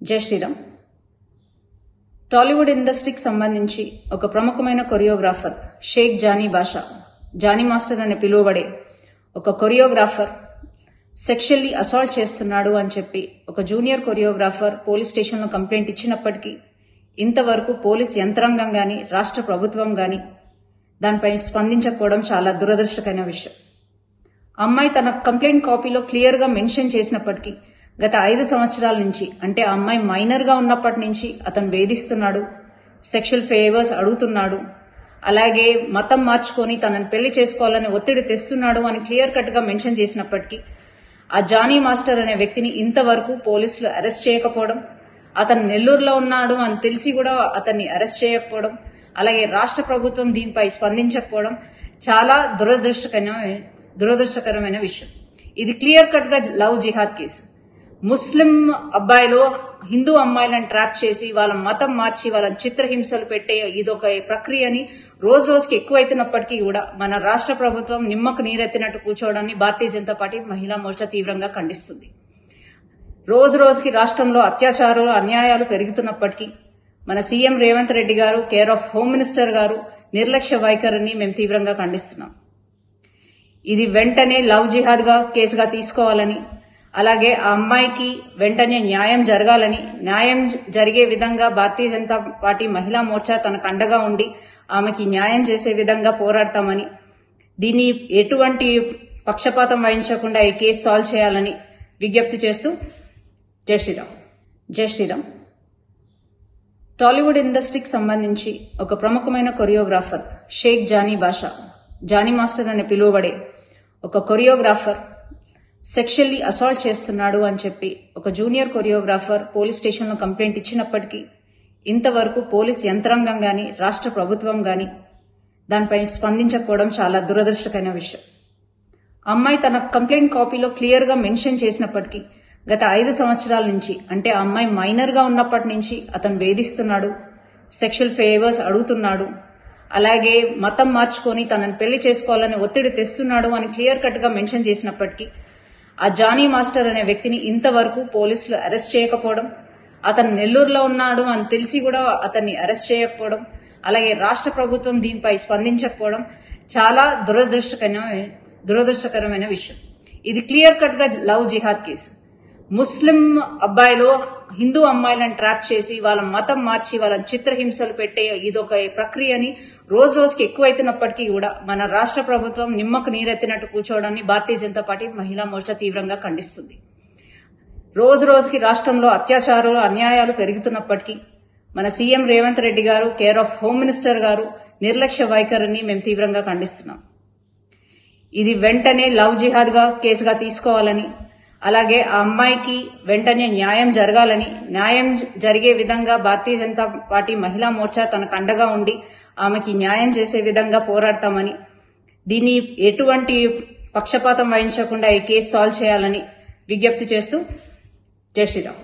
జై శ్రీరామ్. టాలీవుడ్ ఇండస్ట్రీకి సంబంధించి ఒక ప్రముఖమైన కొరియోగ్రాఫర్ షేక్ జానీ బాషా, జానీ మాస్టర్ అని పిలువబడే ఒక కొరియోగ్రాఫర్ సెక్షువల్లీ అసాల్ట్ చేస్తున్నాడు అని చెప్పి ఒక జూనియర్ కొరియోగ్రాఫర్ పోలీస్ స్టేషన్లో కంప్లైంట్ ఇచ్చినప్పటికీ ఇంతవరకు పోలీస్ యంత్రాంగం గాని రాష్ట్ర ప్రభుత్వం గాని దానిపై స్పందించకపోవడం చాలా దురదృష్టకరమైన విషయం. అమ్మాయి తన కంప్లైంట్ కాపీలో క్లియర్ గా మెన్షన్ చేసినప్పటికీ గత 5 సంవత్సరాల నుంచి, అంటే ఆ అమ్మాయి మైనర్ గా ఉన్నప్పటి నుంచి అతను వేధిస్తున్నాడు, సెక్షువల్ ఫేవర్స్ అడుగుతున్నాడు, అలాగే మతం మార్చుకొని తనని పెళ్లి చేసుకోవాలని ఒత్తిడి తెస్తున్నాడు అని క్లియర్ కట్ గా మెన్షన్ చేసినప్పటికీ ఆ జానీ మాస్టర్ అనే వ్యక్తిని ఇంతవరకు పోలీసులు అరెస్ట్ చేయకపోవడం, అతను నెల్లూరులో ఉన్నాడు అని తెలిసి కూడా అతన్ని అరెస్ట్ చేయకపోవడం, అలాగే రాష్ట్ర ప్రభుత్వం దీనిపై స్పందించకపోవడం చాలా దురదృష్టకరమైన విషయం. ఇది క్లియర్ కట్ గా లవ్ జిహాద్ కేసు. ముస్లిం అబ్బాయిలు హిందూ అమ్మాయిలను ట్రాప్ చేసి వాళ్ళ మతం మార్చి వాళ్ళని చిత్రహింసలు పెట్టే ఇదొక ప్రక్రియని రోజు రోజుకి ఎక్కువైతున్నప్పటికీ కూడా మన రాష్ట్ర ప్రభుత్వం నిమ్మకు నీరెత్తినట్టు కూర్చోవడాన్ని భారతీయ జనతా పార్టీ మహిళా మోర్చా తీవ్రంగా ఖండిస్తుంది. రోజు రోజుకి రాష్ట్రంలో అత్యాచారాలు అన్యాయాలు పెరుగుతున్నప్పటికీ మన సీఎం రేవంత్ రెడ్డి గారు, కేర్ ఆఫ్ హోమ్ మినిస్టర్ గారు నిర్లక్ష్య వైఖరిని మేము తీవ్రంగా ఖండిస్తున్నాం. ఇది వెంటనే లవ్ జిహాద్ గా కేసుగా తీసుకోవాలని, అలాగే ఆ అమ్మాయికి వెంటనే న్యాయం జరగాలని, న్యాయం జరిగే విధంగా భారతీయ జనతా పార్టీ మహిళా మోర్చా తనకు అండగా ఉండి ఆమెకి న్యాయం చేసే విధంగా పోరాడతామని, దీన్ని ఎటువంటి పక్షపాతం వహించకుండా ఈ కేసు సాల్వ్ చేయాలని విజ్ఞప్తి చేస్తూ జై శ్రీరామ్. జై శ్రీరామ్. టాలీవుడ్ ఇండస్ట్రీకి సంబంధించి ఒక ప్రముఖమైన కొరియోగ్రాఫర్ షేక్ జానీ బాషా, జానీ మాస్టర్ అని పిలువబడే ఒక కొరియోగ్రాఫర్ సెక్షువల్లీ అసాల్ట్ చేస్తున్నాడు అని చెప్పి ఒక జూనియర్ కొరియోగ్రాఫర్ పోలీస్ స్టేషన్లో కంప్లైంట్ ఇచ్చినప్పటికీ ఇంతవరకు పోలీస్ యంత్రాంగం గాని రాష్ట్ర ప్రభుత్వం గాని దానిపై స్పందించకపోవడం చాలా దురదృష్టకరమైన విషయం. అమ్మాయి తన కంప్లైంట్ కాపీలో క్లియర్ గా మెన్షన్ చేసినప్పటికీ గత 5 సంవత్సరాల నుంచి, అంటే ఆ అమ్మాయి మైనర్ గా ఉన్నప్పటి నుంచి అతను వేధిస్తున్నాడు, సెక్షువల్ ఫేవర్స్ అడుగుతున్నాడు, అలాగే మతం మార్చుకొని తనని పెళ్లి చేసుకోవాలని ఒత్తిడి తెస్తున్నాడు అని క్లియర్ కట్ గా మెన్షన్ చేసినప్పటికీ ఆ జానీ మాస్టర్ అనే వ్యక్తిని ఇంతవరకు పోలీసులు అరెస్ట్ చేయకపోవడం, అతను నెల్లూరులో ఉన్నాడు అని తెలిసి కూడా అతన్ని అరెస్ట్ చేయకపోవడం, అలాగే రాష్ట్ర ప్రభుత్వం దీనిపై స్పందించకపోవడం చాలా దురదృష్టకరమైన విషయం. ఇది క్లియర్ కట్ గా లవ్ జిహాద్ కేసు. ముస్లిం అబ్బాయిలు హిందూ అమ్మాయిలను ట్రాప్ చేసి వాళ్ళ మతం మార్చి వాళ్ళని చిత్రహింసలు పెట్టే ఇదొక ప్రక్రియని రోజు రోజుకి ఎక్కువైతున్నప్పటికీ కూడా మన రాష్ట్ర ప్రభుత్వం నిమ్మకు నీరెత్తినట్టు కూర్చోవడాన్ని భారతీయ జనతా పార్టీ మహిళా మోర్చా తీవ్రంగా ఖండిస్తుంది. రోజు రోజుకి రాష్ట్రంలో అత్యాచారాలు అన్యాయాలు పెరుగుతున్నప్పటికీ మన సీఎం రేవంత్ రెడ్డి గారు, కేర్ ఆఫ్ హోమ్ మినిస్టర్ గారు నిర్లక్ష్య వైఖరిని మేము తీవ్రంగా ఖండిస్తున్నాం. ఇది వెంటనే లవ్ జిహాద్ గా కేసుగా తీసుకోవాలని, అలాగే ఆ అమ్మాయికి వెంటనే న్యాయం జరగాలని, న్యాయం జరిగే విధంగా భారతీయ జనతా పార్టీ మహిళా మోర్చా తనకు అండగా ఉండి ఆమెకి న్యాయం చేసే విధంగా పోరాడతామని, దీన్ని ఎటువంటి పక్షపాతం వహించకుండా ఈ కేసు సాల్వ్ చేయాలని విజ్ఞప్తి చేస్తూ జై శ్రీరామ్.